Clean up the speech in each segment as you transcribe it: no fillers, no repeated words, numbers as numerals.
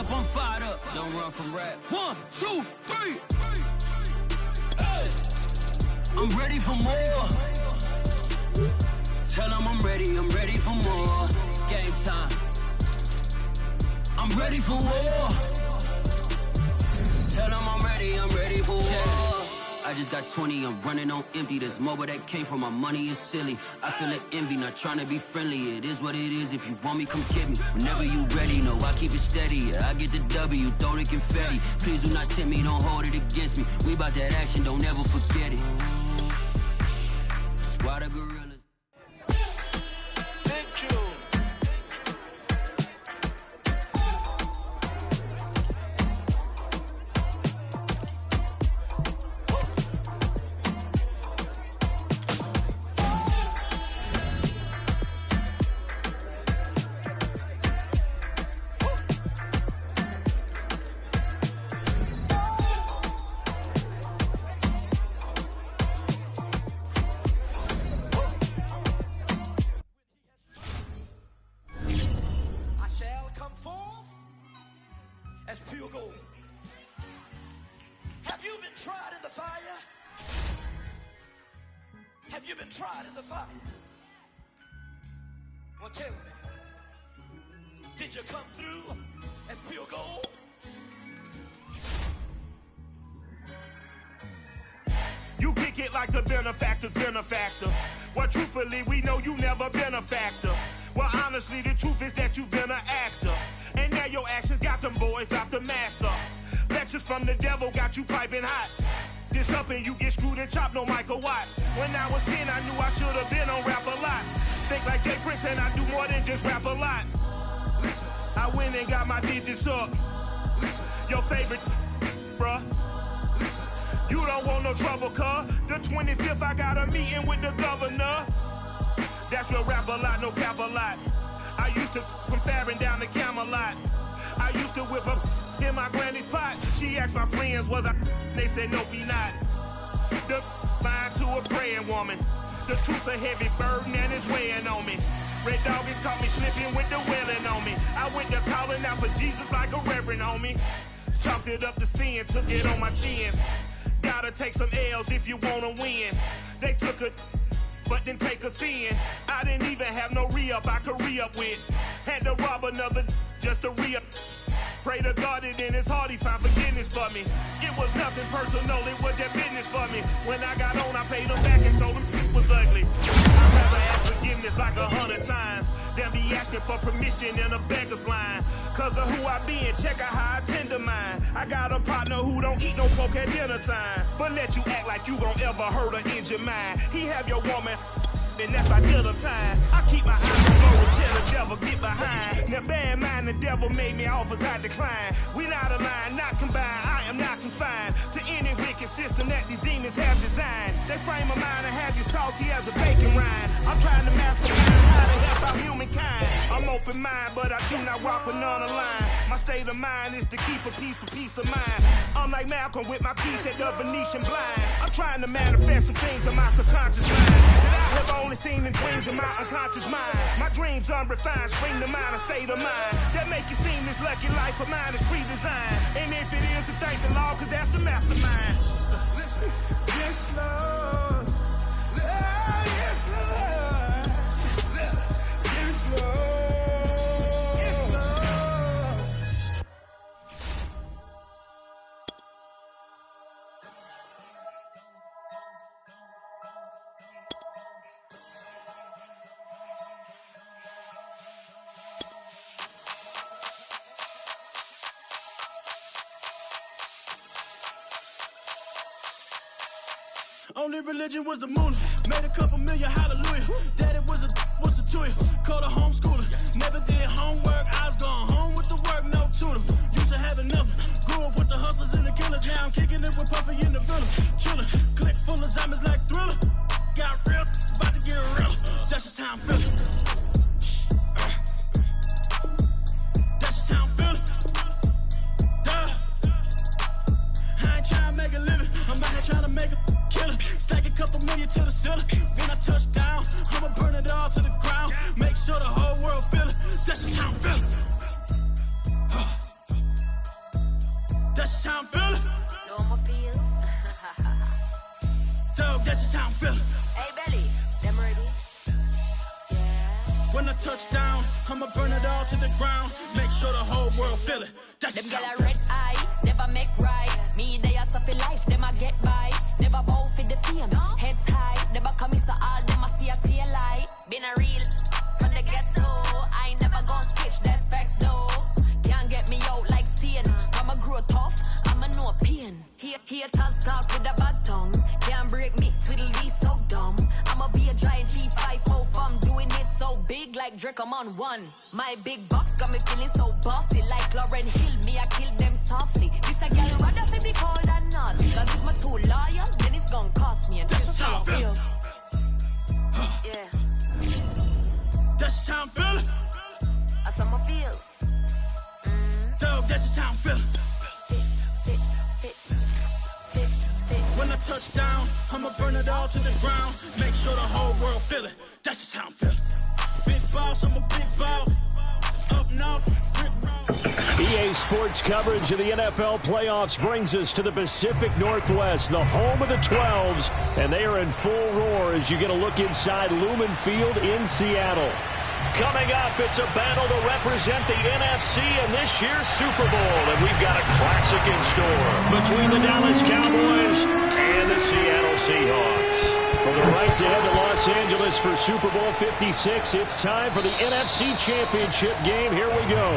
up, I'm fired up. Don't run from rap. 1, 2, 3. Hey. I'm ready for more. Tell them I'm ready for more. Game time. I'm ready for war. Tell them I'm ready for war. I just got 20, I'm running on empty. This mobile that came from my money is silly. I feel it envy, not trying to be friendly. It is what it is, if you want me, come get me. Whenever you ready, no, I keep it steady. Yeah, I get the W, throw the confetti. Please do not tempt me, don't hold it against me. We about that action, don't ever forget it. Squad of gorillas. Have you been tried in the fire? Well, tell me, did you come through as pure gold? You kick it like the benefactor's benefactor. Well, truthfully, we know you never been a factor. Well, honestly, the truth is that you've been an actor. And now your actions got them boys dropped the mask up. Lectures from the devil got you piping hot. This up and you get screwed and chopped, no Michael Watts. When I was 10, I knew I should have been on rap a lot. Think like Jay Prince and I do more than just rap a lot. I went and got my digits up. Your favorite, bruh. You don't want no trouble, cuz. The 25th, I got a meeting with the governor. That's where rap a lot, no cap a lot. I used to from Farron down to Camelot. I used to whip up in my granny's pot. She asked my friends, was I? They said, nope, he not. The mind to a praying woman. The truth's a heavy burden and it's weighing on me. Red Doggies caught me slipping with the wailing on me. I went to calling out for Jesus like a reverend on me. Chalked it up to sin, took it on my chin. Gotta take some L's if you wanna win. They took a but didn't take a sin. I didn't even have no re-up I could re-up with. Had to rob another just to re-up. Pray to God that in his heart he found forgiveness for me. It was nothing personal, it was just business for me. When I got on, I paid him back and told him it was ugly. I'd rather ask forgiveness like 100 times than be asking for permission in a beggar's line. Cause of who I be and check out how I tend to mine. I got a partner who don't eat no pork at dinner time, but let you act like you gon' ever hurt or injure mine. He have your woman, and that's by dinner time. I keep my eyes low until the devil get behind. Now bear in mind the devil made me offers I decline. We not aligned, not combined, I am not confined to any wicked system that these demons have designed. They frame a mind and have you salty as a bacon rind. I'm trying to mastermind how to help out humankind. I'm open mind, but I do not walk with none aligned. My state of mind is to keep a peace for peace of mind. I'm like Malcolm with my piece at the Venetian blinds. I'm trying to manifest some things in my subconscious mind that I have only seen in dreams in my unconscious mind. My dreams unrefined, spring to mind, a state of mind that make it seem this lucky life of mine is pre-designed. And if it is, to thank the Lord, cause that's the mastermind. Yes, Lord. Yes, Lord. Yes, Lord. Only religion was the moon. Made a couple million, hallelujah. Daddy was a to you. Called a homeschooler. Never did homework. I was going home with the work, no tutor. Used to have enough. Grew up with the hustlers and the killers. Now I'm kicking it with Puffy in the villa. Chiller. Click full of zombies like Thriller. Got real. About to get real. That's just how I'm feeling. That's just how I'm feeling. Duh. I ain't trying to make a living. I'm out here trying to make a killer. Stack a couple million to the ceiling. When I touch down, I'ma burn it all to the ground. Make sure the whole world feel it. That's just how I'm feeling. That's just how I'm feeling. Know I'ma feel. Dog, that's just how I'm feeling. Hey, Belly, them ready? When I touch down, I'ma burn it all to the ground. Make sure the whole world feel it. That's Them just gyal how a I feel. red eye, never make right. Me, they are suffer life, them a get by. Never bow for the fame, heads high. Never come so all them a see a tail light. Been a real from the ghetto. I ain't never gon' switch, that's facts though. Can't get me out like stain. I'ma grow tough, I'ma know pain. Haters talk with a bad tongue. Can't break me, twiddly so dumb. I'ma be a giant leaf, 5-0 from doing it so big like Drake, I'm on one. My big box got me feeling so bossy like Lauren Hill. Me, I kill them softly. This a girl rather fi be cold than not. Cause if I'm too loyal, then it's gon' cost me. And that's just how I feel. Yeah. That's just how I'm feeling. That's how I feel. Dog, that's just how I'm feeling. When I touch down, I'ma burn it all to the ground. Make sure the whole world feel it. That's just how I'm feeling. Big boss, I'm a big boss. Up north, brick road. EA Sports coverage of the NFL playoffs brings us to the Pacific Northwest, the home of the 12s, and they are in full roar as you get a look inside Lumen Field in Seattle. Coming up, it's a battle to represent the NFC in this year's Super Bowl, and we've got a classic in store between the Dallas Cowboys and the Seattle Seahawks. For the right to head to Los Angeles for Super Bowl 56, it's time for the NFC Championship game. Here we go.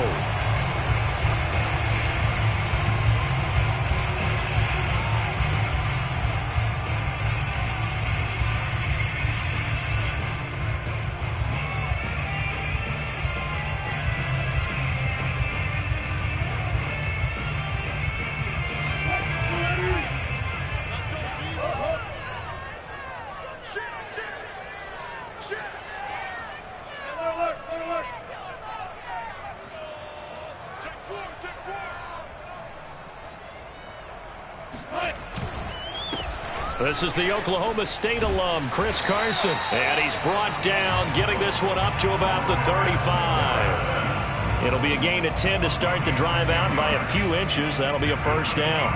This is the Oklahoma State alum, Chris Carson. And he's brought down, getting this one up to about the 35. It'll be a gain of 10 to start the drive out by a few inches. That'll be a first down.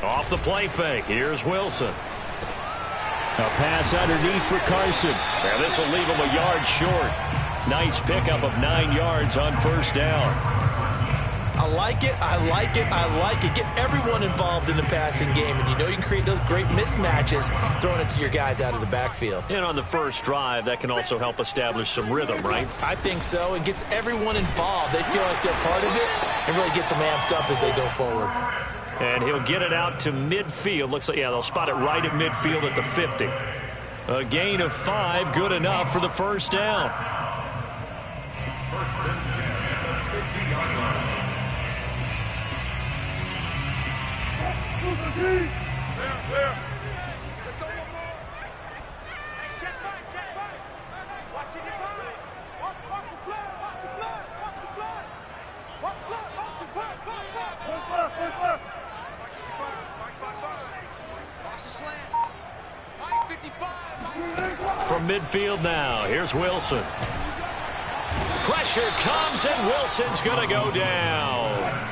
Off the play fake, here's Wilson. A pass underneath for Carson. And this will leave him a yard short. Nice pickup of 9 yards on first down. I like it, I like it, I like it. Get everyone involved in the passing game, and you know you can create those great mismatches throwing it to your guys out of the backfield. And on the first drive, that can also help establish some rhythm, right? I think so. It gets everyone involved. They feel like they're part of it and really gets them amped up as they go forward. And he'll get it out to midfield. Looks like, yeah, they'll spot it right at midfield at the 50. A gain of 5, good enough for the first down. First and 10 at the 50-yard line. There. Let's go one more. Check back. Watch it divide. Watch the blood. Watch the blood. Watch the blood. Watch the blood. Watch the slant. Mike 55. From midfield now, here's Wilson. Pressure comes, and Wilson's going to go down.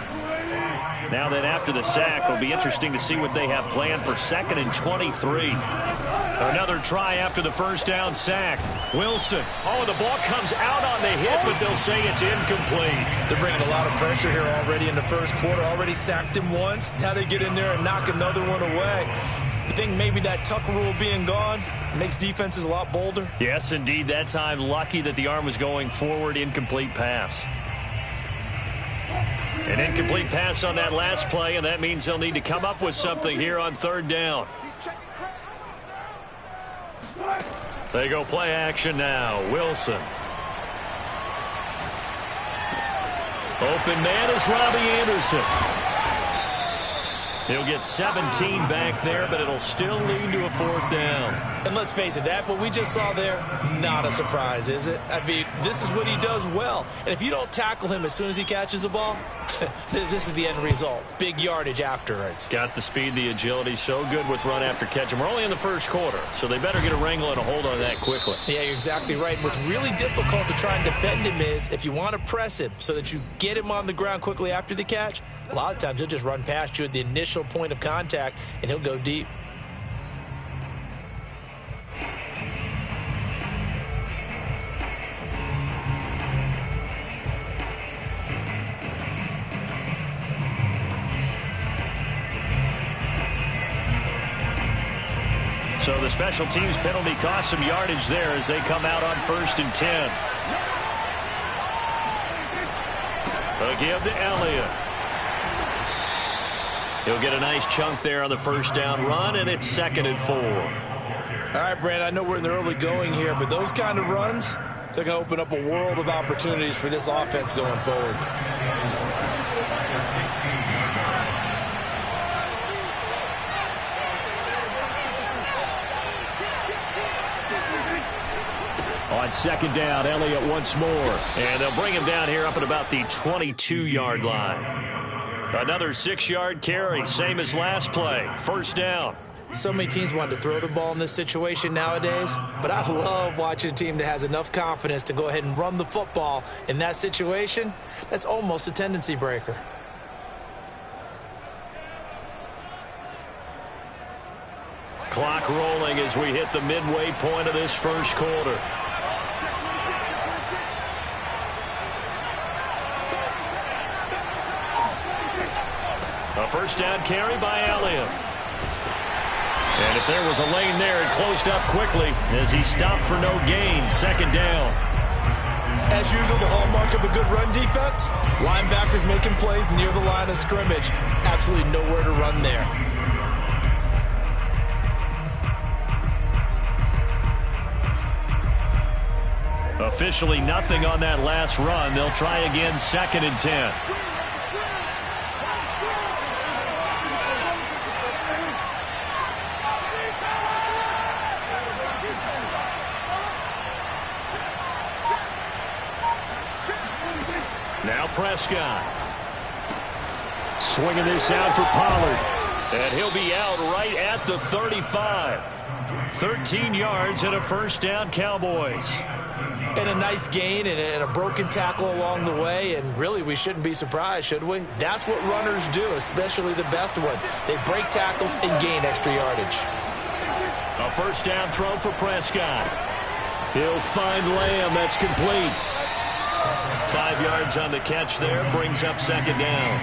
Now then, after the sack, it'll be interesting to see what they have planned for 2nd and 23. Another try after the first down sack. Wilson. Oh, the ball comes out on the hit, but they'll say it's incomplete. They're bringing a lot of pressure here already in the first quarter. Already sacked him once. Now they get in there and knock another one away. You think maybe that Tucker rule being gone makes defenses a lot bolder? Yes, indeed. That time, lucky that the arm was going forward. Incomplete pass. An incomplete pass on that last play, and that means they'll need to come up with something here on 3rd down. They go play action now. Wilson. Open man is Robbie Anderson. He'll get 17 back there, but it'll still lead to a 4th down. And let's face it, that what we just saw there, not a surprise, is it? I mean, this is what he does well. And if you don't tackle him as soon as he catches the ball, this is the end result. Big yardage afterwards. Got the speed, the agility, so good with run after catch. And we're only in the first quarter, so they better get a wrangle and a hold on that quickly. Yeah, you're exactly right. And what's really difficult to try and defend him is if you want to press him so that you get him on the ground quickly after the catch, a lot of times he'll just run past you at the initial point of contact, and he'll go deep. So the special teams penalty cost some yardage there as they come out on 1st and 10. A give to Elliott. He'll get a nice chunk there on the first down run, and it's 2nd and 4. All right, Brand, I know we're in the early going here, but those kind of runs, they're going to open up a world of opportunities for this offense going forward. On 2nd down, Elliott once more. And they'll bring him down here up at about the 22-yard line. Another 6-yard carry, same as last play. 1st down. So many teams want to throw the ball in this situation nowadays, but I love watching a team that has enough confidence to go ahead and run the football in that situation. That's almost a tendency breaker. Clock rolling as we hit the midway point of this first quarter. A 1st down carry by Elliott. And if there was a lane there, it closed up quickly as he stopped for no gain. 2nd down. As usual, the hallmark of a good run defense, linebackers making plays near the line of scrimmage. Absolutely nowhere to run there. Officially nothing on that last run. They'll try again 2nd and 10. Now Prescott. Swinging this out for Pollard. And he'll be out right at the 35. 13 yards and a 1st down, Cowboys. And a nice gain and a broken tackle along the way. And really, we shouldn't be surprised, should we? That's what runners do, especially the best ones. They break tackles and gain extra yardage. A 1st down throw for Prescott. He'll find Lamb. That's complete. 5 yards on the catch there. Brings up 2nd down.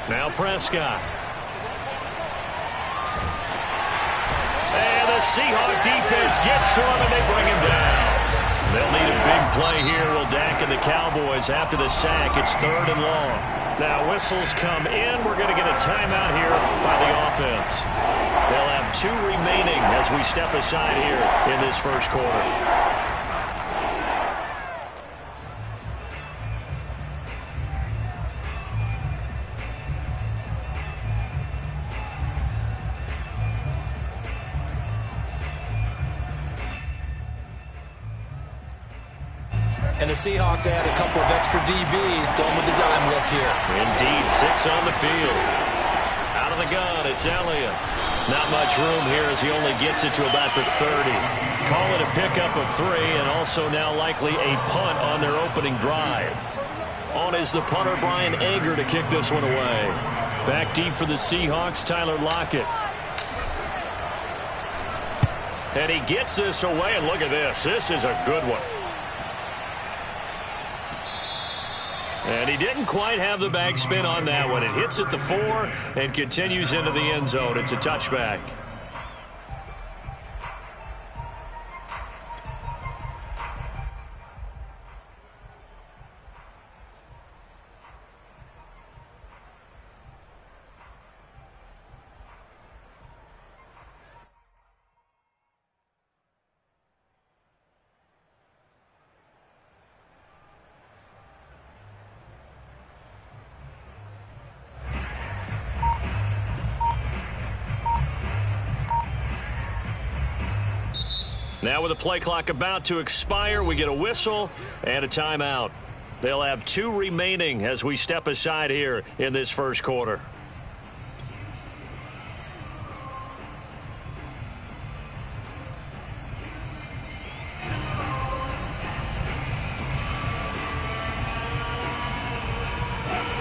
Now Prescott. And the Seahawk defense gets to him and they bring him down. They'll need a big play here. Will Dak and the Cowboys after the sack. It's 3rd and long. Now whistles come in. We're going to get a timeout here by the offense. They'll have 2 remaining as we step aside here in this first quarter. And the Seahawks add a couple of extra DBs going with the dime look here. Indeed, 6 on the field. Out of the gun, it's Elliott. Not much room here as he only gets it to about the 30. Call it a pickup of 3 and also now likely a punt on their opening drive. On is the punter, Brian Ager, to kick this one away. Back deep for the Seahawks, Tyler Lockett. And he gets this away, and look at this. This is a good one. And he didn't quite have the backspin on that one. It hits at the 4 and continues into the end zone. It's a touchback. Now with the play clock about to expire, we get a whistle and a timeout. They'll have 2 remaining as we step aside here in this first quarter.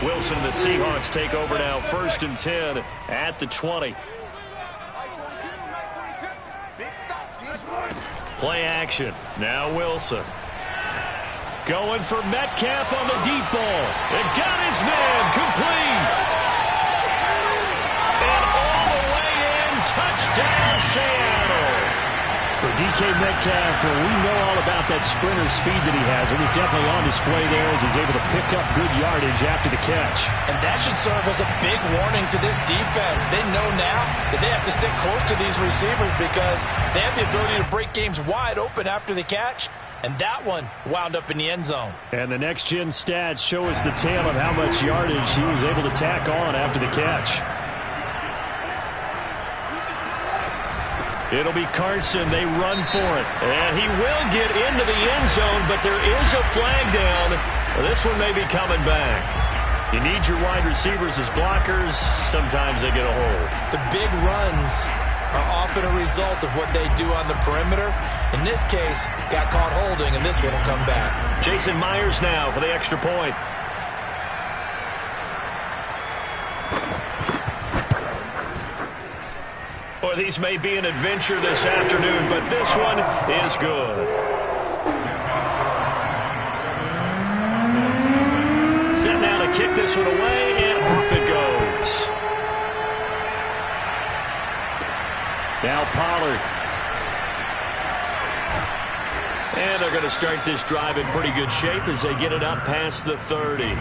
Wilson and the Seahawks take over now, 1st and 10 at the 20. Play action. Now Wilson. Going for Metcalf on the deep ball. And got his man complete. And all the way in. Touchdown, Seattle. For DK Metcalf, we know all about that sprinter speed that he has. It was definitely on display there as he's able to pick up good yardage after the catch. And that should serve as a big warning to this defense. They know now that they have to stick close to these receivers because they have the ability to break games wide open after the catch. And that one wound up in the end zone. And the next-gen stats show us the tale of how much yardage he was able to tack on after the catch. It'll be Carson. They run for it. And he will get into the end zone, but there is a flag down. This one may be coming back. You need your wide receivers as blockers. Sometimes they get a hold. The big runs are often a result of what they do on the perimeter. In this case, got caught holding, and this one will come back. Jason Myers now for the extra point. Boy, these may be an adventure this afternoon, but this one is good. Set now to kick this one away, and off it goes. Now Pollard. And they're going to start this drive in pretty good shape as they get it up past the 30.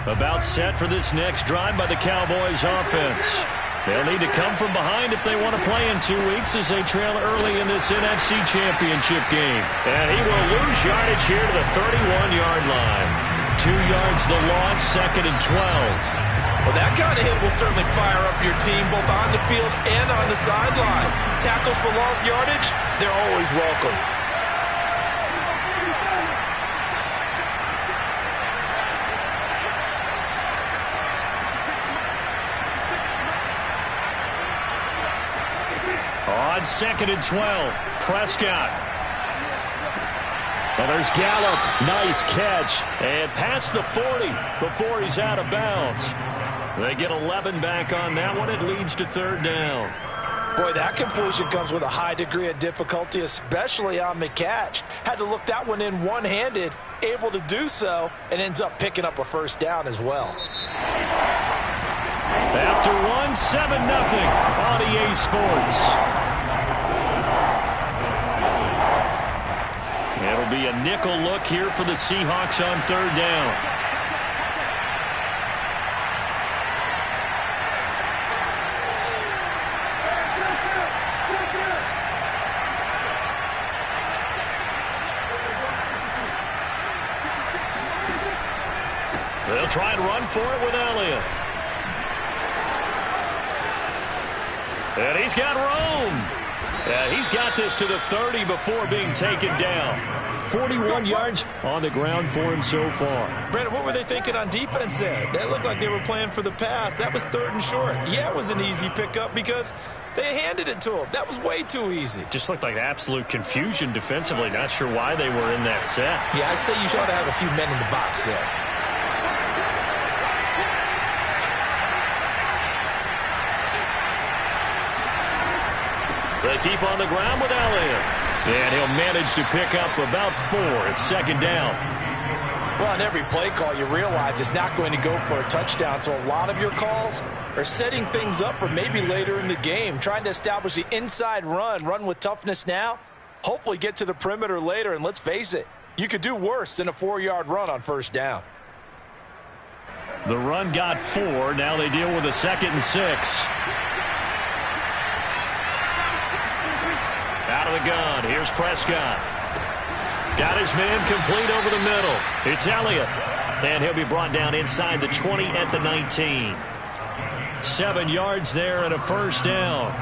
About set for this next drive by the Cowboys offense. They'll need to come from behind if they want to play in 2 weeks as they trail early in this NFC Championship game. And he will lose yardage here to the 31-yard line. 2 yards the loss, 2nd and 12. Well, that kind of hit will certainly fire up your team both on the field and on the sideline. Tackles for lost yardage, they're always welcome. On 2nd and 12, Prescott. Well, there's Gallup. Nice catch. And past the 40 before he's out of bounds. They get 11 back on that one. It leads to 3rd down. Boy, that completion comes with a high degree of difficulty, especially on the catch. Had to look that one in one-handed, able to do so, and ends up picking up a 1st down as well. After 1, 7-0 on EA Sports. It'll be a nickel look here for the Seahawks on 3rd down. They'll try and run for it with Elliott. And he's got room. He's got this to the 30 before being taken down. 41 yards on the ground for him so far. Brandon, what were they thinking on defense there? They looked like they were playing for the pass. That was 3rd and short. Yeah, it was an easy pickup because they handed it to him. That was way too easy. Just looked like absolute confusion defensively. Not sure why they were in that set. Yeah, I'd say you ought to have a few men in the box there. They keep on the ground with Elliott. And he'll manage to pick up about 4 at 2nd down. Well, on every play call, you realize it's not going to go for a touchdown. So a lot of your calls are setting things up for maybe later in the game, trying to establish the inside run with toughness now, hopefully get to the perimeter later. And let's face it, you could do worse than a 4-yard run on 1st down. The run got 4. Now they deal with a 2nd and 6. Out of the gun, here's Prescott. Got his man complete over the middle. It's Elliott. And he'll be brought down inside the 20 at the 19. 7 yards there and a first down.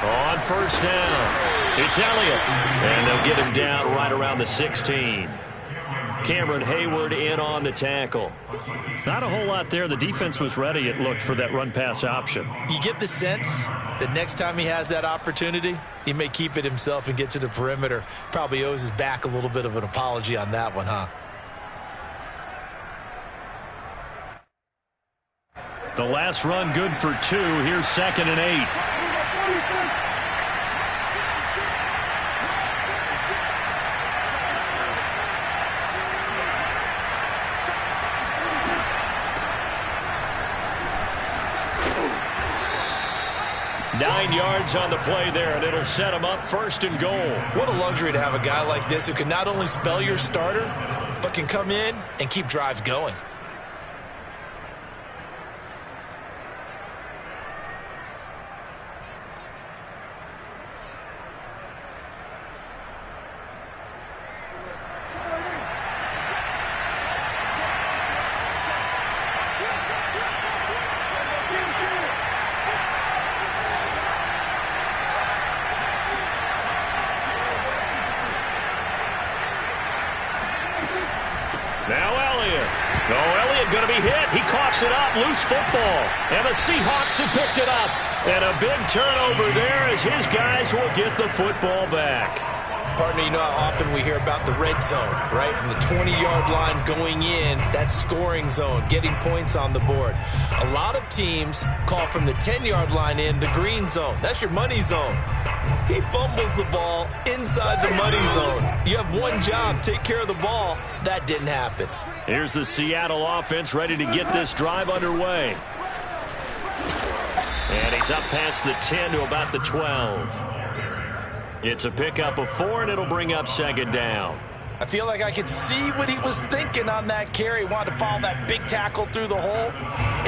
On first down, it's Elliott. And they'll get him down right around the 16. Cameron Hayward in on the tackle. Not a whole lot there. The defense was ready, it looked, for that run-pass option. You get the sense that next time he has that opportunity, he may keep it himself and get to the perimeter. Probably owes his back a little bit of an apology on that one, huh? The last run good for 2. Here's 2nd and 8. Nine yards on the play there, and it'll set him up 1st and goal. What a luxury to have a guy like this who can not only spell your starter, but can come in and keep drives going. Going to be hit. He coughs it up. Loose football. And the Seahawks have picked it up. And a big turnover there as his guys will get the football back. Partner, you know how often we hear about the red zone, right? From the 20-yard line going in, that scoring zone, getting points on the board. A lot of teams call from the 10-yard line in the green zone. That's your money zone. He fumbles the ball inside the money zone. You have one job, take care of the ball. That didn't happen. Here's the Seattle offense ready to get this drive underway. And he's up past the 10 to about the 12. It's a pickup of 4, and it'll bring up 2nd down. I feel like I could see what he was thinking on that carry. Wanted to follow that big tackle through the hole.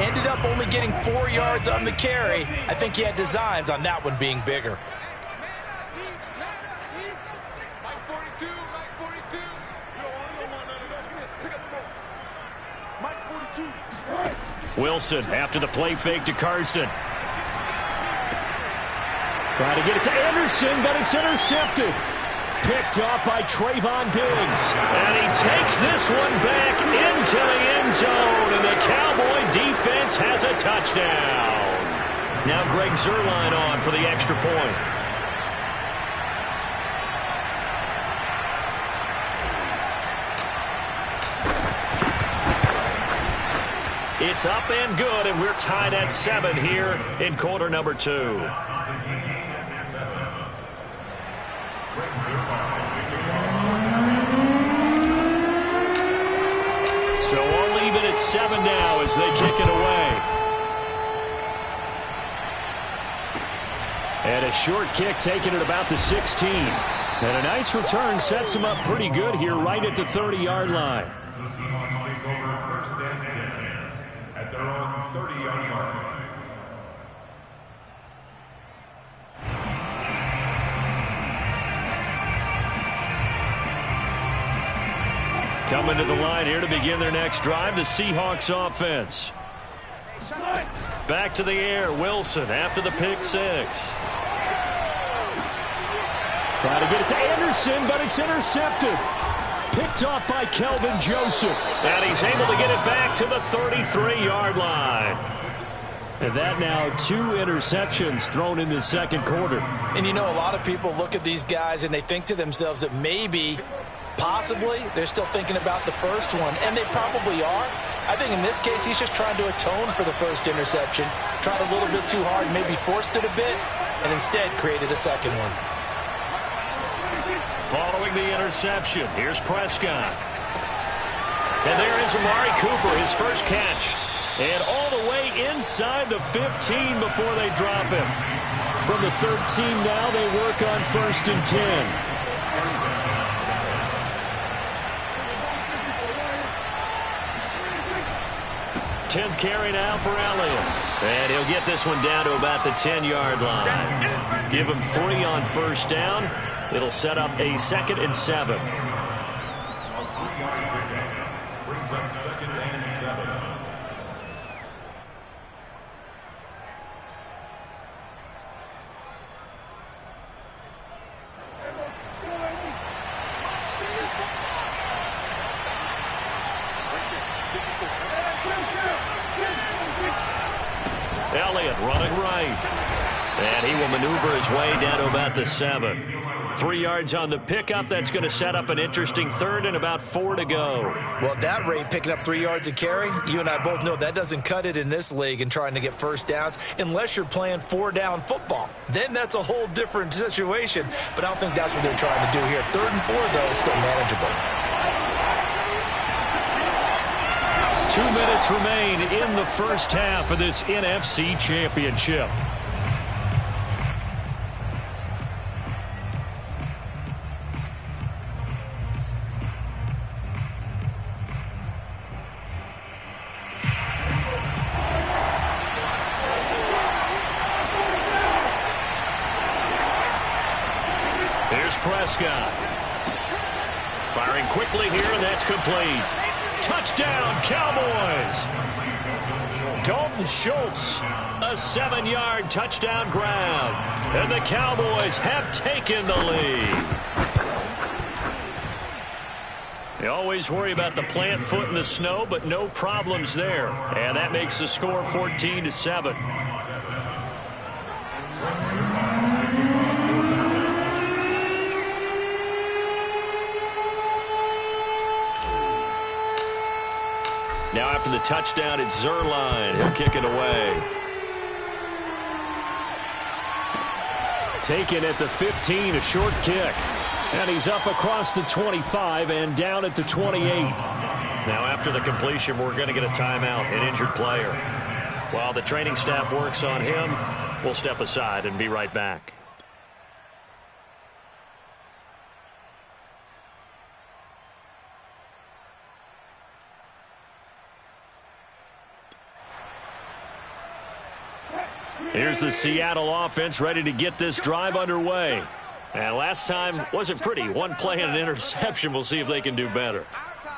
Ended up only getting 4 yards on the carry. I think he had designs on that one being bigger. Wilson after the play fake to Carson. Trying to get it to Anderson, but it's intercepted. Picked off by Trayvon Diggs. And he takes this one back into the end zone, and the Cowboy defense has a touchdown. Now Greg Zuerlein on for the extra point. It's up and good, and we're tied at 7 here in quarter number 2. So all even at 7 now as they kick it away. And a short kick taken at about the 16. And a nice return sets him up pretty good here right at the 30-yard line. The Seahawks take over 1st and 10 at their own 30-yard line. Coming to the line here to begin their next drive, the Seahawks offense. Back to the air, Wilson after the pick 6. Trying to get it to Anderson, but it's intercepted. Picked off by Kelvin Joseph. And he's able to get it back to the 33-yard line. And that now 2 interceptions thrown in the second quarter. And you know, a lot of people look at these guys and they think to themselves that maybe, possibly, they're still thinking about the first one. And they probably are. I think in this case, he's just trying to atone for the first interception. Tried a little bit too hard, maybe forced it a bit, and instead created a second one. Following the interception, here's Prescott. And there is Amari Cooper, his first catch. And all the way inside the 15 before they drop him. From the 13 now, they work on 1st and 10. 10th carry now for Elliott. And he'll get this one down to about the 10-yard line. Give him 3 on 1st down. It'll set up a 2nd and 7. Brings up 2nd and 7. Elliott running right. And he will maneuver his way down to about the 7. 3 yards on the pickup. That's going to set up an interesting 3rd and about 4 to go. Well, at that rate, picking up 3 yards a carry, you and I both know that doesn't cut it in this league and trying to get 1st downs unless you're playing 4-down football. Then that's a whole different situation, but I don't think that's what they're trying to do here. 3rd and 4, though, is still manageable. 2 minutes remain in the first half of this NFC Championship. Here's Prescott. Firing quickly here, and that's complete. Touchdown, Cowboys! Dalton Schultz, a 7-yard touchdown grab. And the Cowboys have taken the lead. They always worry about the plant foot in the snow, but no problems there. And that makes the score 14-7. Now after the touchdown, it's Zerline. He'll kick it away. Taken at the 15, a short kick. And he's up across the 25 and down at the 28. Now after the completion, we're going to get a timeout, an injured player. While the training staff works on him, we'll step aside and be right back. Here's the Seattle offense ready to get this drive underway. And last time wasn't pretty. One play and an interception. We'll see if they can do better.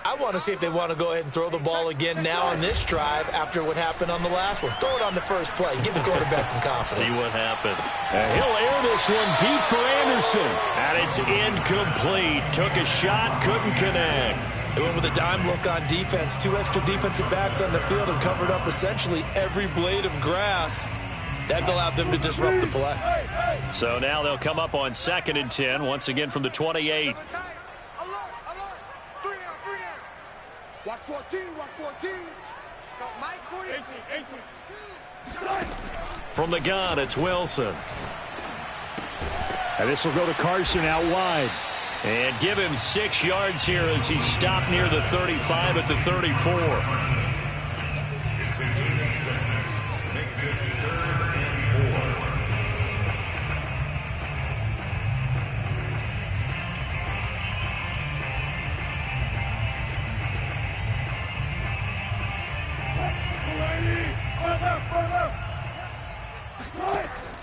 I want to see if they want to go ahead and throw the ball again now on this drive after what happened on the last one. Throw it on the first play. Give the quarterback some confidence. See what happens. He'll air this one deep for Anderson. And it's incomplete. Took a shot, couldn't connect. They went with a dime look on defense. 2 extra defensive backs on the field and covered up essentially every blade of grass. That allowed them to disrupt the play. So now they'll come up on 2nd and 10, once again from the 28. Watch 14, watch 14. From the gun, it's Wilson. And this will go to Carson out wide. And give him 6 yards here as he stopped near the 35 at the 34. It's a 6. Makes it 3rd and 4.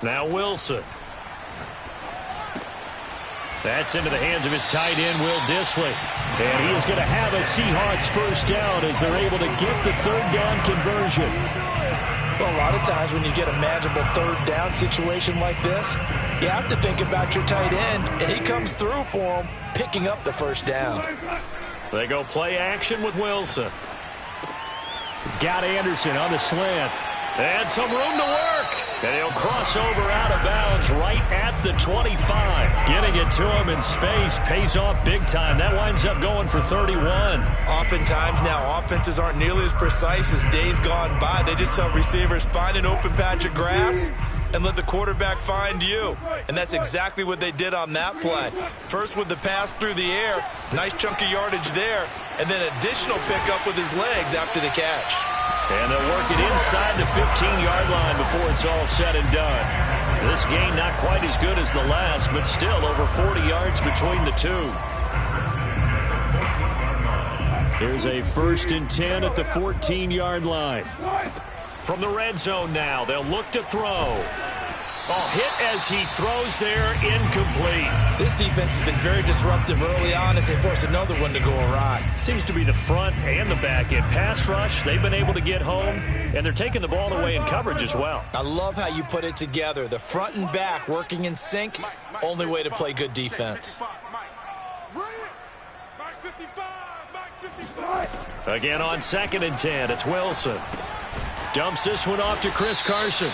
Now Wilson. That's into the hands of his tight end, Will Dissly. And he is going to have a Seahawks first down as they're able to get the 3rd down conversion. Well, a lot of times when you get a manageable 3rd down situation like this, you have to think about your tight end, and he comes through for him, picking up the 1st down. They go play action with Wilson. He's got Anderson on the slant. And some room to work. And he'll cross over out of bounds right at the 25. Getting it to him in space pays off big time. That winds up going for 31. Oftentimes now offenses aren't nearly as precise as days gone by. They just tell receivers, find an open patch of grass and let the quarterback find you. And that's exactly what they did on that play. First with the pass through the air. Nice chunk of yardage there. And then additional pickup with his legs after the catch. And they'll work it inside the 15-yard line before it's all said and done. This gain not quite as good as the last, but still over 40 yards between the two. Here's a 1st and 10 at the 14-yard line. From the red zone now, they'll look to throw. Hit as he throws there, incomplete. This defense has been very disruptive early on as they force another one to go awry. Seems to be the front and the back end. Pass rush, they've been able to get home, and they're taking the ball away in coverage as well. I love how you put it together. The front and back working in sync, only way to play good defense. Again on 2nd and 10, it's Wilson. Dumps this one off to Chris Carson.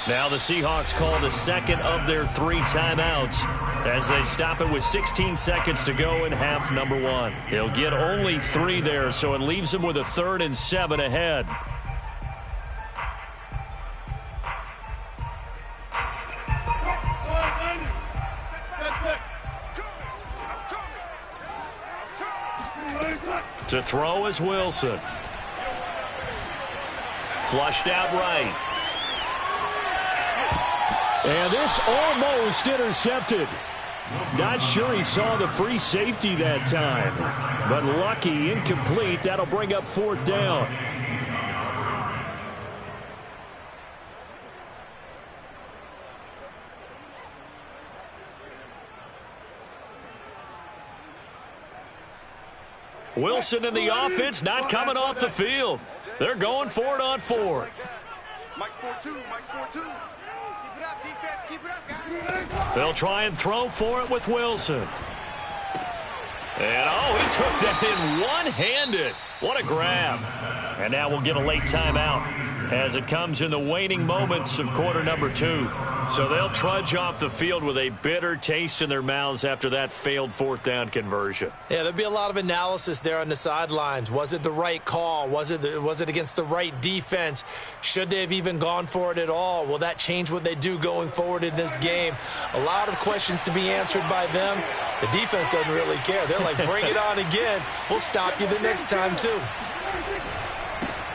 Now the Seahawks call the second of their 3 timeouts as they stop it with 16 seconds to go in half number 1. He'll get only 3 there, so it leaves him with a 3rd and 7 ahead. To throw is Wilson. Flushed out right. And this almost intercepted. Not sure he saw the free safety that time. But lucky, incomplete. That'll bring up 4th down. Wilson and the offense not coming off the field. They're going for it on 4th. Mike's 4-2. Mike's 4-2. Keep it up, defense. Keep it up, guys. They'll try and throw for it with Wilson. And, he took that in one-handed. What a grab. And now we'll get a late timeout as it comes in the waning moments of quarter number 2. So they'll trudge off the field with a bitter taste in their mouths after that failed 4th down conversion. Yeah, there'll be a lot of analysis there on the sidelines. Was it the right call? Was it against the right defense? Should they have even gone for it at all? Will that change what they do going forward in this game? A lot of questions to be answered by them. The defense doesn't really care. They're like, bring it on again. We'll stop you the next time, too.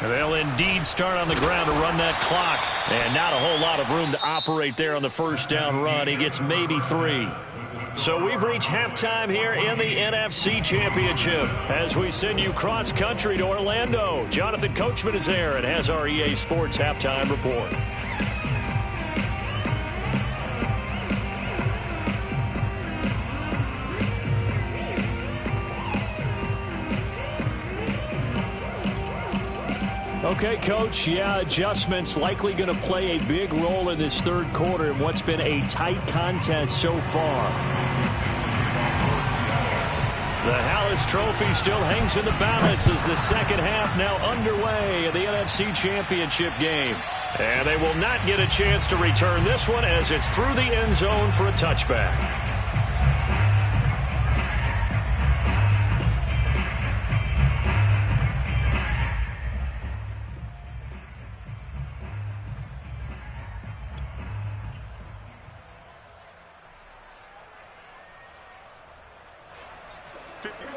They'll indeed start on the ground to run that clock. And not a whole lot of room to operate there on the 1st down run. He gets maybe 3. So we've reached halftime here in the NFC Championship as we send you cross-country to Orlando. Jonathan Coachman is there and has our EA Sports Halftime Report. Okay, Coach, adjustments likely going to play a big role in this 3rd quarter in what's been a tight contest so far. The Hallis Trophy still hangs in the balance as the 2nd half now underway in the NFC Championship game. And they will not get a chance to return this one as it's through the end zone for a touchback.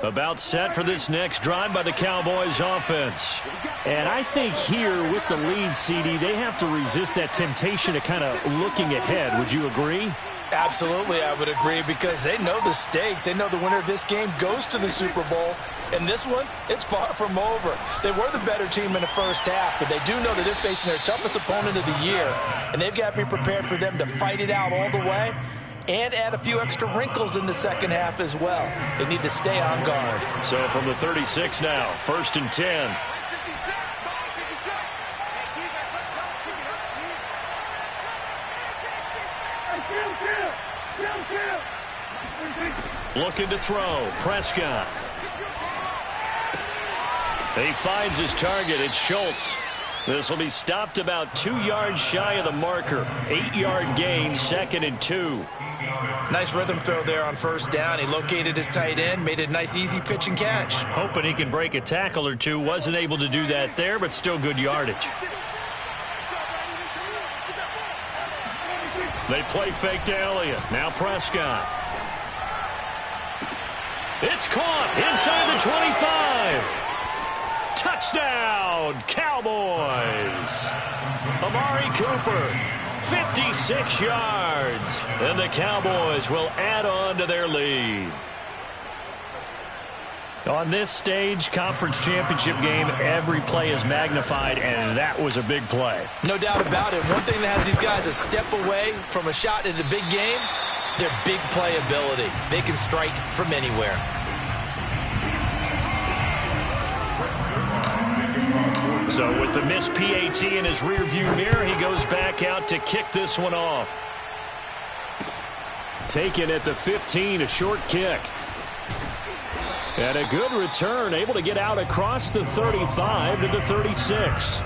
About set for this next drive by the Cowboys offense. And I think here with the lead, CD, they have to resist that temptation of kind of looking ahead. Would you agree? Absolutely, I would agree, because they know the stakes. They know the winner of this game goes to the Super Bowl. And this one, it's far from over. They were the better team in the 1st half, but they do know that they're facing their toughest opponent of the year. And they've got to be prepared for them to fight it out all the way and add a few extra wrinkles in the 2nd half as well. They need to stay on guard. So from the 36 now, 1st and 10. Looking to throw. Prescott. He finds his target. It's Schultz. This will be stopped about 2 yards shy of the marker. 8-yard gain, 2nd and 2. Nice rhythm throw there on 1st down. He located his tight end, made a nice easy pitch and catch. Hoping he can break a tackle or two. Wasn't able to do that there, but still good yardage. They play fake to Elliott. Now Prescott. It's caught inside the 25. Touchdown, Cowboys. Amari Cooper, 56 yards. And the Cowboys will add on to their lead. On this stage, conference championship game, every play is magnified, and that was a big play. No doubt about it. One thing that has these guys a step away from a shot at a big game, their big play ability. They can strike from anywhere. So with the missed PAT in his rearview mirror, he goes back out to kick this one off. Taken at the 15, a short kick. And a good return, able to get out across the 35 to the 36.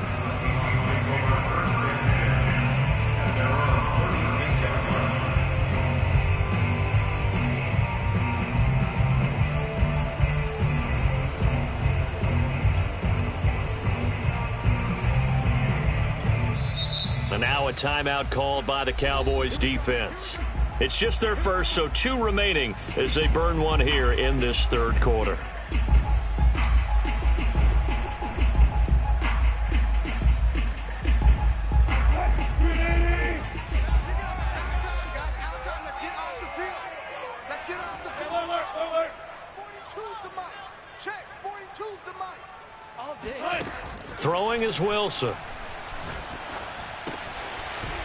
And now a timeout called by the Cowboys defense. It's just their first, so 2 remaining as they burn one here in this third quarter. Throwing is Wilson.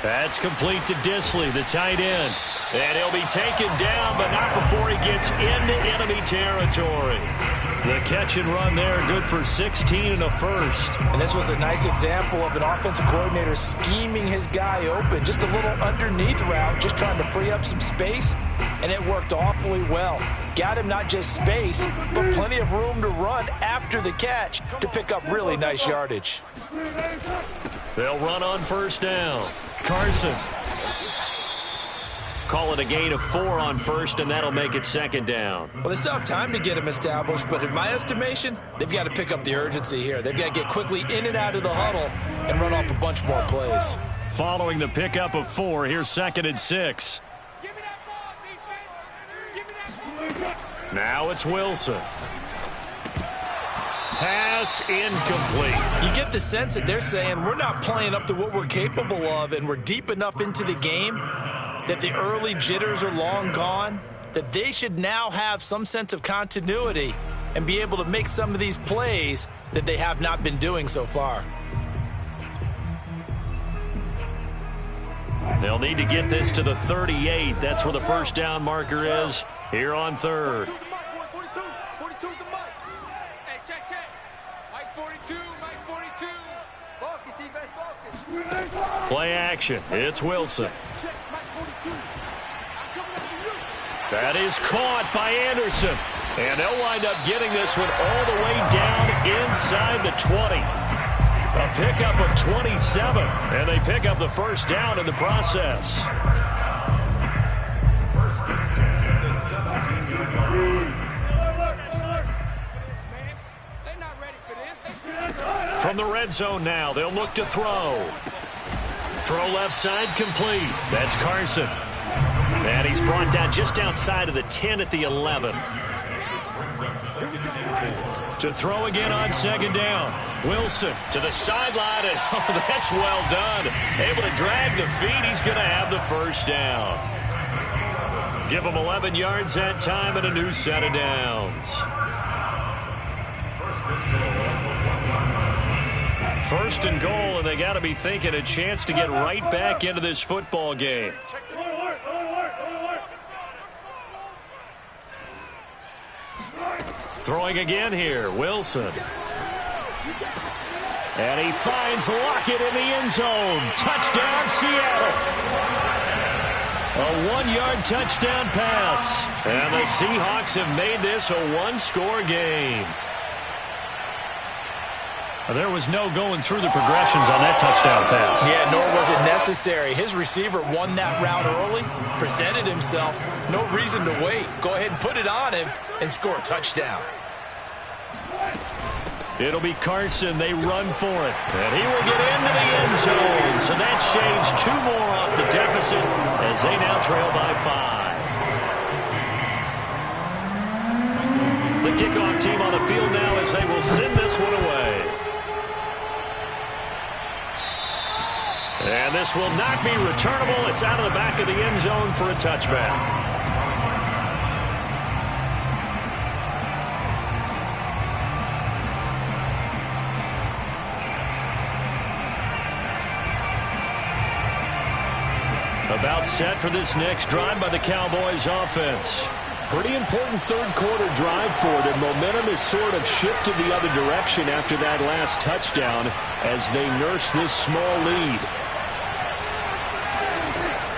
That's complete to Disley, the tight end. And he'll be taken down, but not before he gets into enemy territory. The catch and run there, good for 16 and a first. And this was a nice example of an offensive coordinator scheming his guy open. Just a little underneath route, just trying to free up some space, and it worked awfully well. Got him not just space, but plenty of room to run after the catch to pick up really nice yardage. They'll run on first down. Carson. Call it a gain of 4 on first, and that'll make it second down. Well, they still have time to get him established, but in my estimation, they've got to pick up the urgency here. They've got to get quickly in and out of the huddle and run off a bunch more plays. Following the pickup of 4, here's second and 6. Give me that ball, defense. Give me that ball. Now it's Wilson. Pass incomplete. You get the sense that they're saying we're not playing up to what we're capable of, and we're deep enough into the game that the early jitters are long gone, that they should now have some sense of continuity and be able to make some of these plays that they have not been doing so far. They'll need to get this to the 38. That's where the first down marker is here on third. 42's the mic. Hey, check. Mike 42, Mike 42. Focus, defense, focus. Play action. It's Wilson. That is caught by Anderson. And they'll wind up getting this one all the way down inside the 20. A pickup of 27. And they pick up the first down in the process. First and 10 at the 17-yard line. They're not ready for this. From the red zone now, they'll look to throw. Throw left side complete. That's Carson. And he's brought down just outside of the 10 at the 11. To throw again on second down. Wilson to the sideline, and oh, that's well done. Able to drag the feet. He's going to have the first down. Give him 11 yards that time and a new set of downs. First and goal, and they got to be thinking a chance to get right back into this football game. Throwing again here, Wilson. And he finds Lockett in the end zone. Touchdown, Seattle. A 1-yard touchdown pass. And the Seahawks have made this a one-score game. There was no going through the progressions on that touchdown pass. Yeah, nor was it necessary. His receiver won that route early, presented himself. No reason to wait. Go ahead and put it on him and score a touchdown. It'll be Carson. They run for it. And he will get into the end zone. So that shaves 2 more off the deficit as they now trail by 5. The kickoff team on the field now as they will send this one away. And this will not be returnable. It's out of the back of the end zone for a touchback. About set for this next drive by the Cowboys offense. Pretty important third quarter drive for them. Momentum has sort of shifted the other direction after that last touchdown as they nurse this small lead.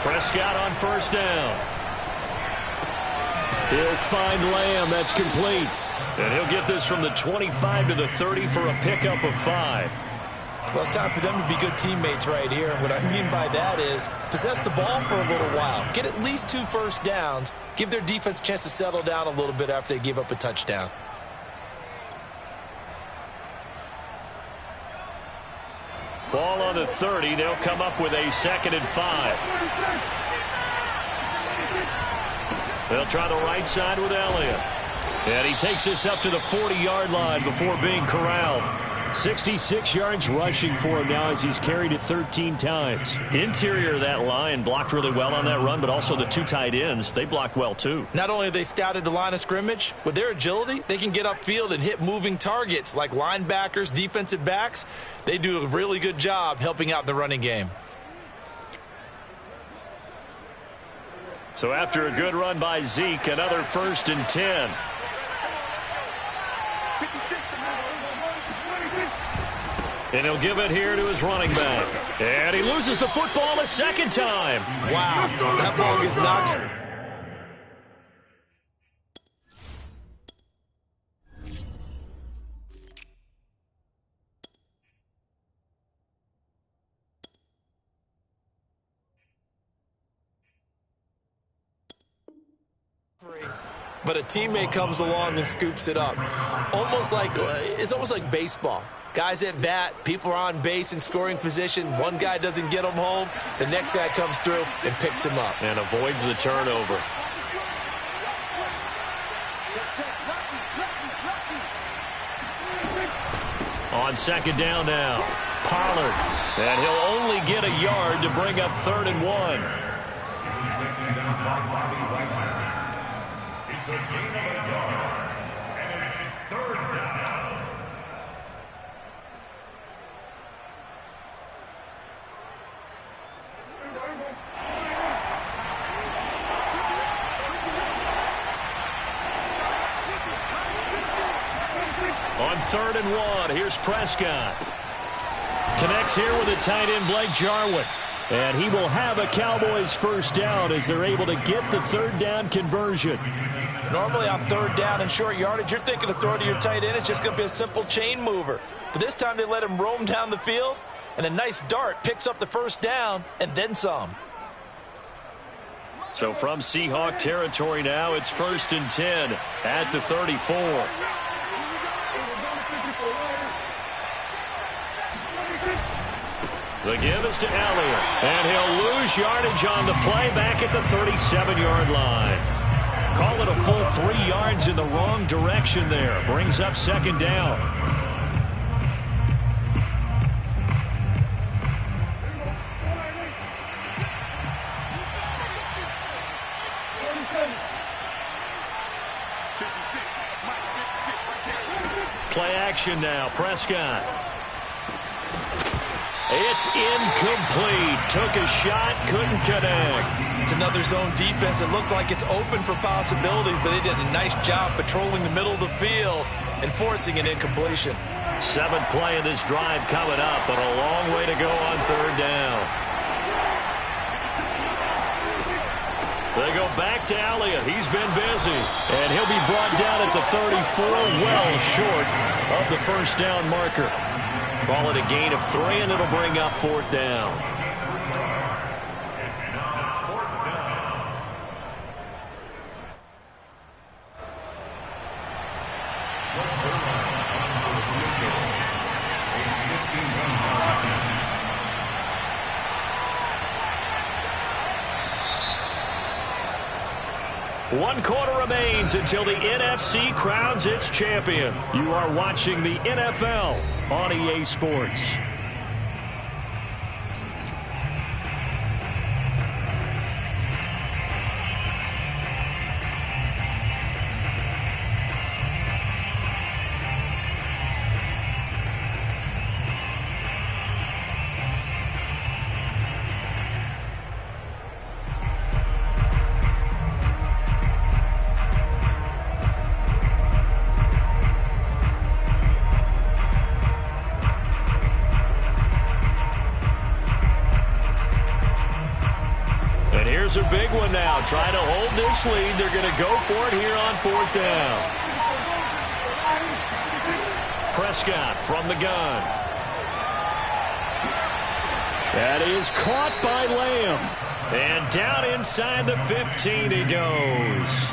Prescott on first down. He'll find Lamb. That's complete. And he'll get this from the 25 to the 30 for a pickup of 5. Well, it's time for them to be good teammates right here. What I mean by that is possess the ball for a little while. Get at least 2 first downs. Give their defense a chance to settle down a little bit after they give up a touchdown. Ball on the 30. They'll come up with a 2nd and 5. They'll try the right side with Elliott. And he takes this up to the 40-yard line before being corralled. 66 yards rushing for him now as he's carried it 13 times. Interior of that line blocked really well on that run, but also the 2 tight ends, they blocked well too. Not only have they scouted the line of scrimmage, with their agility, they can get upfield and hit moving targets like linebackers, defensive backs. They do a really good job helping out in the running game. So after a good run by Zeke, another 1st and 10. And he'll give it here to his running back. And he loses the football a 2nd time. Wow, that ball gets knocked. But a teammate comes along and scoops it up. It's almost like baseball. Guys at bat, people are on base in scoring position. One guy doesn't get him home. The next guy comes through and picks him up. And avoids the turnover. On 2nd down now, Pollard. And he'll only get a yard to bring up 3rd and 1. It's a gain of a yard, and it's 3rd down. On 3rd and 1, here's Prescott. Connects here with a tight end, Blake Jarwin. And he will have a Cowboys 1st down as they're able to get the 3rd down conversion. Normally on 3rd down and short yardage, you're thinking to throw to your tight end. It's just going to be a simple chain mover. But this time they let him roam down the field, and a nice dart picks up the 1st down and then some. So from Seahawk territory now, it's 1st and 10 at the 34. The give is to Elliott, and he'll lose yardage on the play back at the 37-yard line. Call it a full 3 yards in the wrong direction there. Brings up 2nd down. Play action now, Prescott. It's incomplete. Took a shot, couldn't connect. It's another zone defense. It looks like it's open for possibilities, but they did a nice job patrolling the middle of the field and forcing an incompletion. 7th play of this drive coming up, but a long way to go on 3rd down. They go back to Elliott. He's been busy. And he'll be brought down at the 34, well short of the 1st down marker. Call it a gain of 3, and it'll bring up 4th down. It's now 4th down. 1 quarter remains until the NFC crowns its champion. You are watching the NFL on EA Sports. Here's a big one now. Trying to hold this lead. They're going to go for it here on 4th down. Prescott from the gun. That is caught by Lamb. And down inside the 15 he goes.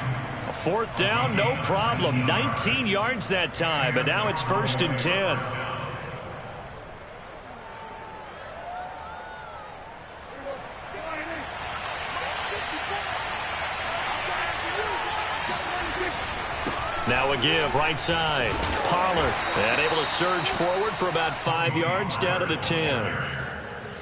A 4th down, no problem. 19 yards that time, but now it's 1st and 10. Now a give, right side. Pollard, and able to surge forward for about 5 yards down to the 10.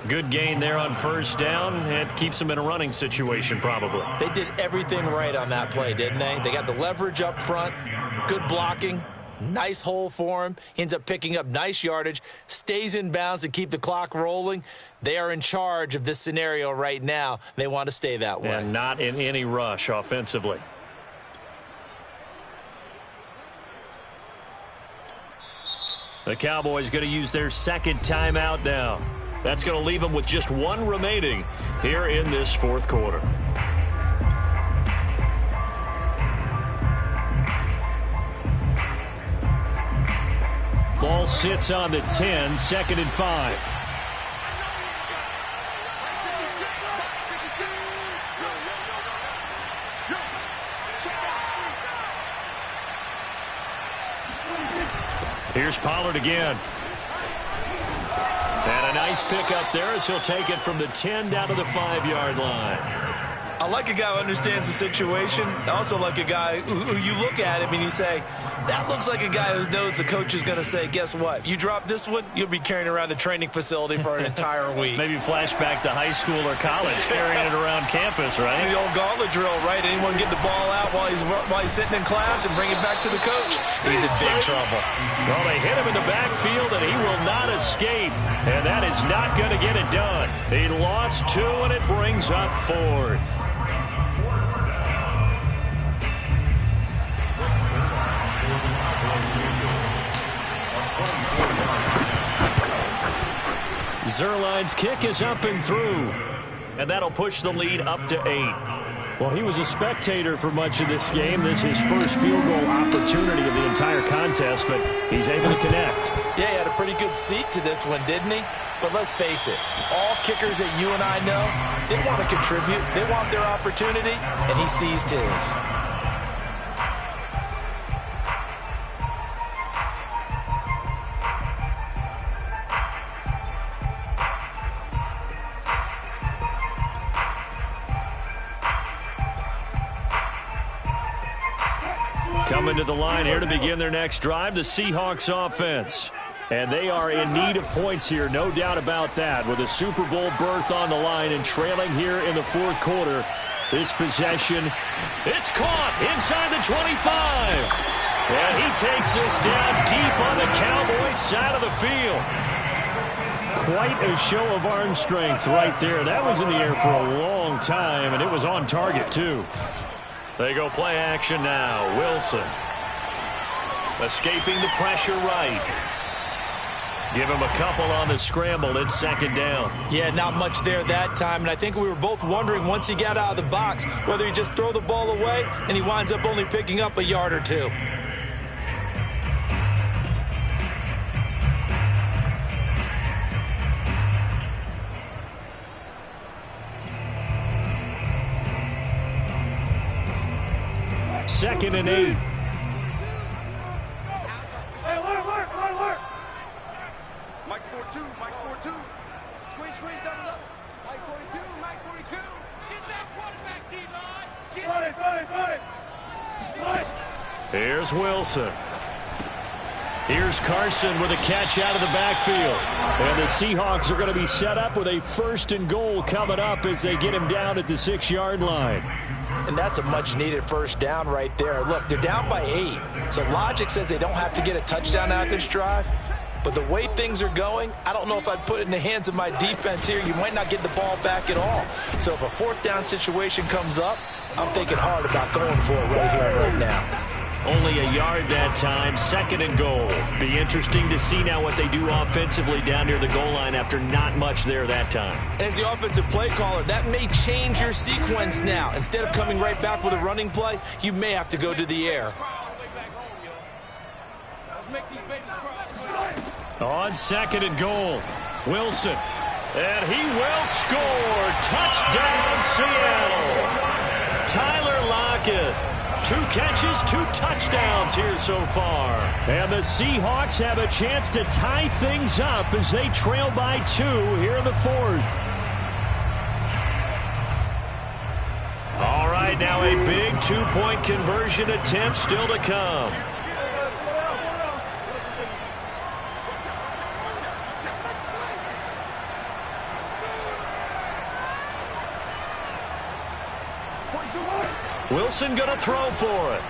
Good gain there on 1st down, and keeps them in a running situation probably. They did everything right on that play, didn't they? They got the leverage up front, good blocking, nice hole for him. He ends up picking up nice yardage, stays in bounds to keep the clock rolling. They are in charge of this scenario right now. They want to stay that way. And not in any rush offensively. The Cowboys going to use their 2nd timeout now. That's going to leave them with just 1 remaining here in this 4th quarter. Ball sits on the 10, 2nd and 5. Here's Pollard again. And a nice pickup there as he'll take it from the 10 down to the 5-yard line. I like a guy who understands the situation. I also like a guy who you look at him and you say, that looks like a guy who knows the coach is going to say, guess what? You drop this one, you'll be carrying around the training facility for an entire week. Maybe flashback to high school or college, carrying it around campus, right? The old gauntlet drill, right? Anyone get the ball out while he's sitting in class and bring it back to the coach? He's in big trouble. Well, they hit him in the backfield, and he will not escape. And that is not going to get it done. He lost 2, and it brings up 4th. Zerline's kick is up and through, and that'll push the lead up to 8. Well, he was a spectator for much of this game. This is his first field goal opportunity of the entire contest, but he's able to connect. Yeah, he had a pretty good seat to this one, didn't he? But let's face it, all kickers that you and I know, they want to contribute. They want their opportunity, and he seized his. Coming to the line here to begin their next drive, the Seahawks offense. And they are in need of points here, no doubt about that. With a Super Bowl berth on the line and trailing here in the 4th quarter. This possession, it's caught inside the 25. And he takes this down deep on the Cowboys side of the field. Quite a show of arm strength right there. That was in the air for a long time, and it was on target, too. They go play action now. Wilson escaping the pressure right. Give him a couple on the scramble. It's 2nd down. Yeah, not much there that time. And I think we were both wondering once he got out of the box whether he just throw the ball away and he winds up only picking up a yard or 2. Second and 8. Mike's 4-2. Mike's 4-2. Squeeze, double. Mike 42. Mike 42. Get that quarterback, D-line. Get Here's Wilson. Here's Carson with a catch out of the backfield. And the Seahawks are going to be set up with a 1st and goal coming up as they get him down at the 6-yard line. And that's a much-needed first down right there. Look, they're down by 8. So logic says they don't have to get a touchdown out of this drive. But the way things are going, I don't know if I'd put it in the hands of my defense here. You might not get the ball back at all. So if a 4th down situation comes up, I'm thinking hard about going for it right here and right now. Only a yard that time, 2nd and goal. Be interesting to see now what they do offensively down near the goal line after not much there that time. As the offensive play caller, that may change your sequence now. Instead of coming right back with a running play, you may have to go to the air. On 2nd and goal, Wilson. And he will score. Touchdown, Seattle. Tyler Lockett. 2 catches, 2 touchdowns here so far. And the Seahawks have a chance to tie things up as they trail by 2 here in the 4th. All right, now a big 2-point conversion attempt still to come. Wilson going to throw for it.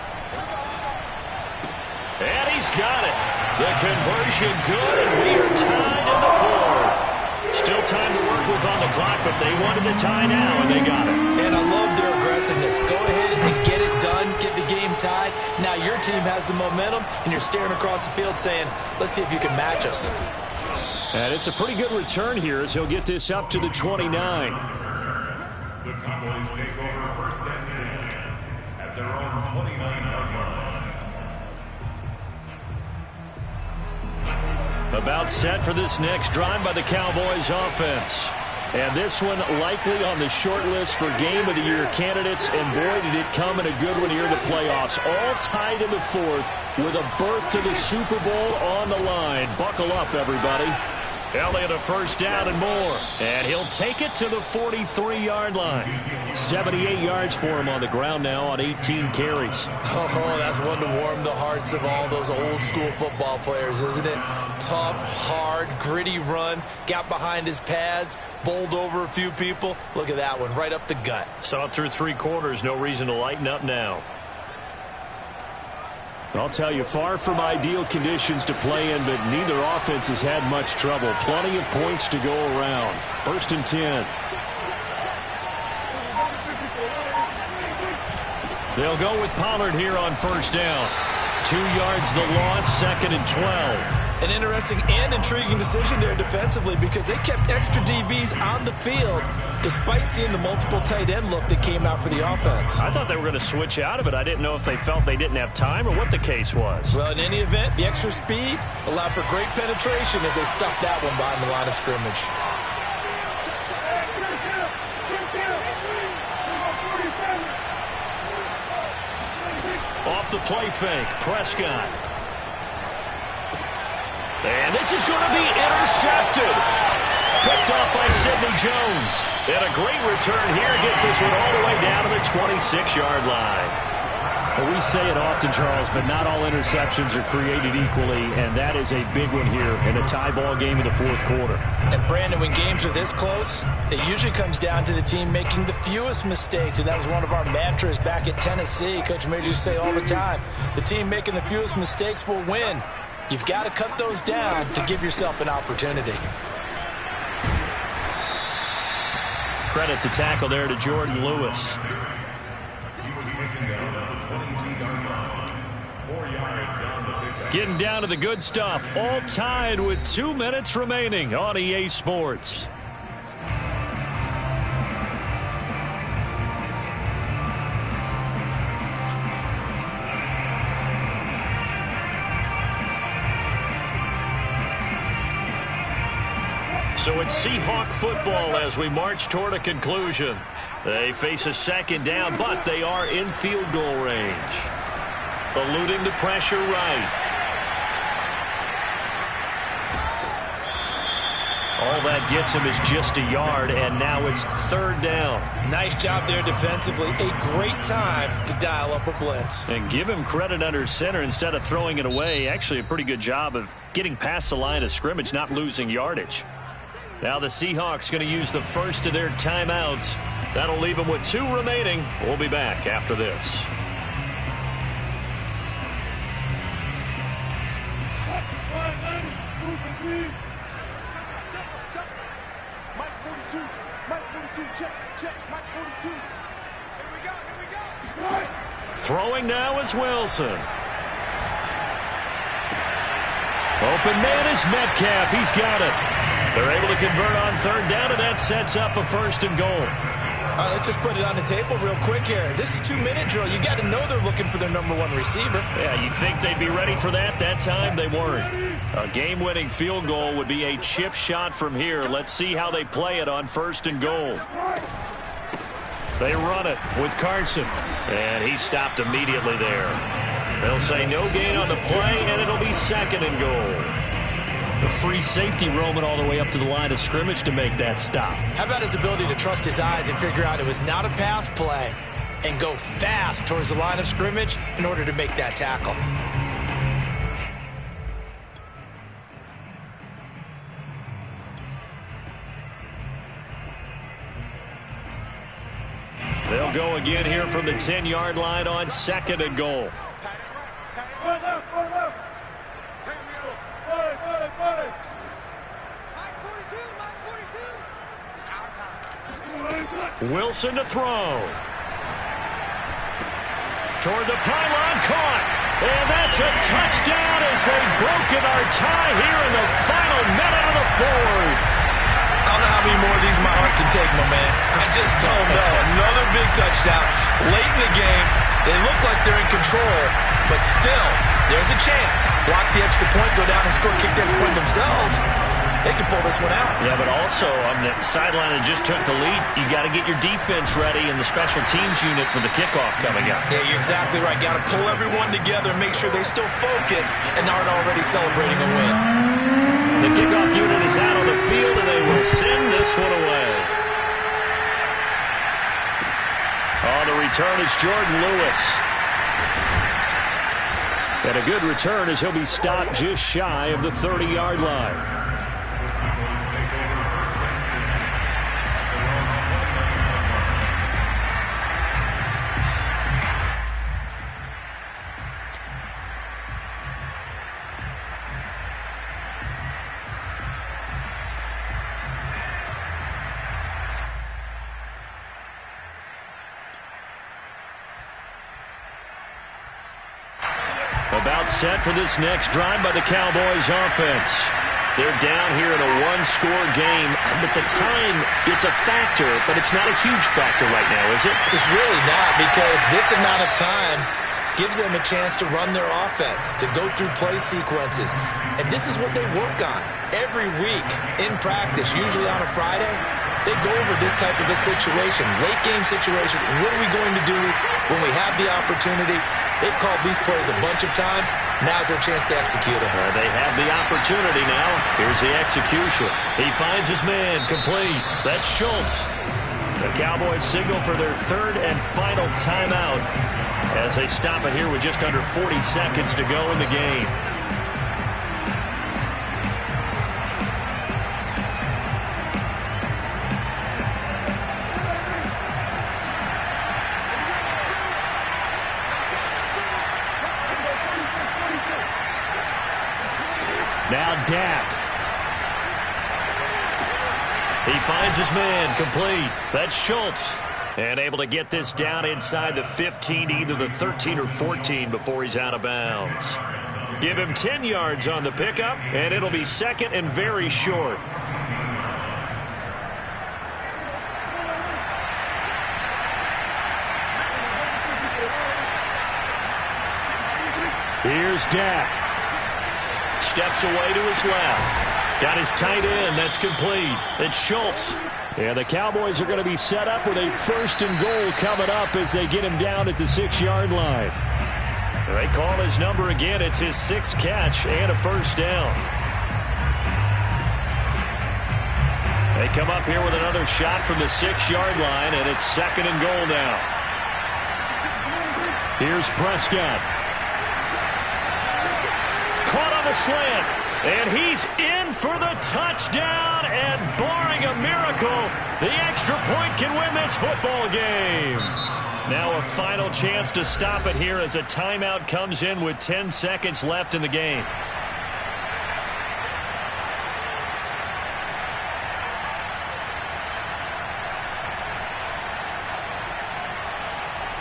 And he's got it. The conversion good, and we are tied in the 4th. Still time to work with on the clock, but they wanted to tie now, and they got it. And I love their aggressiveness. Go ahead and get it done, get the game tied. Now your team has the momentum, and you're staring across the field saying, let's see if you can match us. And it's a pretty good return here as he'll get this up to the 29. The Cowboys take over 1st and 10 at their own 29-yard line. About set for this next drive by the Cowboys offense. And this one likely on the short list for Game of the Year candidates. And boy, did it come in a good one here in the playoffs. All tied in the 4th with a berth to the Super Bowl on the line. Buckle up, everybody. Elliott a 1st down and more. And he'll take it to the 43-yard line. 78 yards for him on the ground now on 18 carries. Oh, that's one to warm the hearts of all those old school football players, isn't it? Tough, hard, gritty run. Got behind his pads, bowled over a few people. Look at that one, right up the gut. Saw it through 3 quarters. No reason to lighten up now. I'll tell you, far from ideal conditions to play in, but neither offense has had much trouble. Plenty of points to go around. 1st and 10. They'll go with Pollard here on 1st down. 2 yards the loss, 2nd and 12. An interesting and intriguing decision there defensively because they kept extra DBs on the field despite seeing the multiple tight end look that came out for the offense. I thought they were going to switch out of it. I didn't know if they felt they didn't have time or what the case was. Well, in any event, the extra speed allowed for great penetration as they stuffed that one behind the line of scrimmage. Off the play fake, Prescott. And this is going to be intercepted. Picked off by Sidney Jones. And a great return here gets this one all the way down to the 26-yard line. Well, we say it often, Charles, but not all interceptions are created equally, and that is a big one here in a tie ball game in the 4th quarter. And, Brandon, when games are this close, it usually comes down to the team making the fewest mistakes, and that was one of our mantras back at Tennessee. Coach Major used to say all the time, the team making the fewest mistakes will win. You've got to cut those down to give yourself an opportunity. Credit the tackle there to Jordan Lewis. He was taken down at the 22-yard line. 4 yards on the pickup. Getting down to the good stuff. All tied with 2 minutes remaining on EA Sports. So it's Seahawk football as we march toward a conclusion. They face a 2nd down, but they are in field goal range. Eluding the pressure right. All that gets him is just a yard, and now it's third down. Nice job there defensively. A great time to dial up a blitz. And give him credit under center instead of throwing it away. Actually, a pretty good job of getting past the line of scrimmage, not losing yardage. Now the Seahawks going to use the first of their timeouts. That'll leave them with 2 remaining. We'll be back after this. Mike 42, check, Mike 42. Here we go. Throwing now is Wilson. Open man is Metcalf. He's got it. They're able to convert on third down, and that sets up a 1st and goal. All right, let's just put it on the table real quick here. This is 2-minute drill. You got to know they're looking for their number 1 receiver. Yeah, you think they'd be ready for that? That time they weren't. A game-winning field goal would be a chip shot from here. Let's see how they play it on 1st and goal. They run it with Carson, and he stopped immediately there. They'll say no gain on the play, and it'll be 2nd and goal. The free safety roaming all the way up to the line of scrimmage to make that stop. How about his ability to trust his eyes and figure out it was not a pass play and go fast towards the line of scrimmage in order to make that tackle? They'll go again here from the 10-yard line on 2nd and goal. Wilson to throw. Toward the pylon, caught. And that's a touchdown as they've broken our tie here in the final minute of the 4th. I don't know how many more of these my heart can take, my man. I just don't know. Another big touchdown. Late in the game, they look like they're in control, but still, there's a chance. Block the extra point, go down and score, kick the extra point themselves. They can pull this one out. Yeah, but also on the sideline that just took the lead, you got to get your defense ready and the special teams unit for the kickoff coming up. Yeah, you're exactly right. Got to pull everyone together and make sure they're still focused and aren't already celebrating a win. The kickoff unit is out on the field, and they will send this one away. On the return, it's Jordan Lewis. And a good return as he'll be stopped just shy of the 30-yard line. About set for this next drive by the Cowboys offense. They're down here in a 1-score game, but the time, it's a factor, but it's not a huge factor right now, is it? It's really not, because this amount of time gives them a chance to run their offense, to go through play sequences. And this is what they work on every week in practice, usually on a Friday. They go over this type of a situation, late game situation. What are we going to do when we have the opportunity? They've called these plays a bunch of times. Now's their chance to execute them. They have the opportunity now. Here's the execution. He finds his man, complete. That's Schultz. The Cowboys signal for their 3rd and final timeout as they stop it here with just under 40 seconds to go in the game. Now Dak. He finds his man, complete. That's Schultz. And able to get this down inside the 15, either the 13 or 14 before he's out of bounds. Give him 10 yards on the pickup, and it'll be 2nd and very short. Here's Dak. Steps away to his left. Got his tight end. That's complete. It's Schultz. And the Cowboys are going to be set up with a 1st and goal coming up as they get him down at the 6-yard line. They call his number again. It's his 6th catch and a 1st down. They come up here with another shot from the 6-yard line, and it's 2nd and goal now. Here's Prescott. Caught on the slant, and he's in for the touchdown, and barring a miracle, the extra point can win this football game. Now a final chance to stop it here as a timeout comes in with 10 seconds left in the game.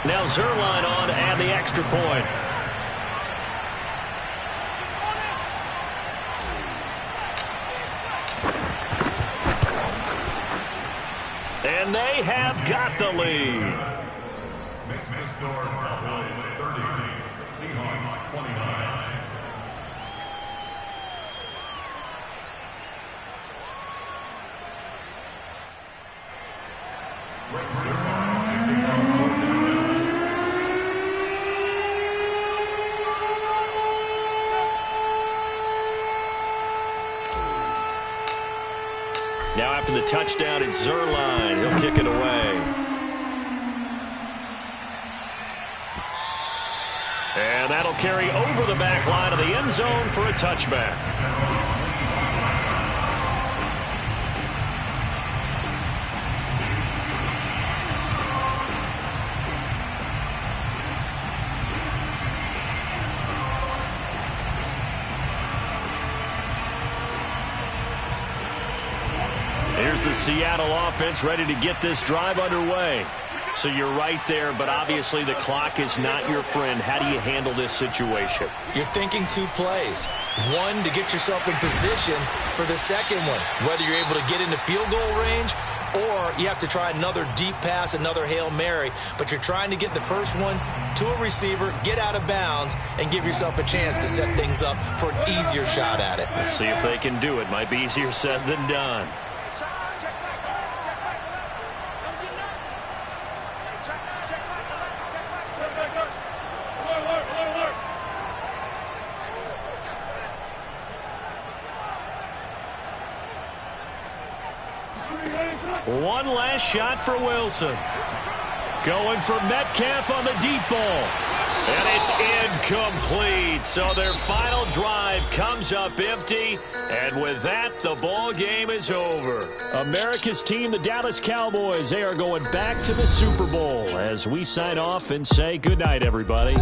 Now Zerline on to add the extra point. And they have got the lead. Next score, Cowboys 30, Seahawks 29. Now after the touchdown, it's Zerline. He'll kick it away. And that'll carry over the back line of the end zone for a touchback. Here's the Seattle offense ready to get this drive underway. So you're right there, but obviously the clock is not your friend. How do you handle this situation? You're thinking 2 plays. One, to get yourself in position for the second one, whether you're able to get into field goal range or you have to try another deep pass, another Hail Mary. But you're trying to get the first one to a receiver, get out of bounds, and give yourself a chance to set things up for an easier shot at it. We'll see if they can do it. Might be easier said than done. One last shot for Wilson. Going for Metcalf on the deep ball. And it's incomplete. So their final drive comes up empty. And with that, the ball game is over. America's team, the Dallas Cowboys, they are going back to the Super Bowl as we sign off and say goodnight, everybody.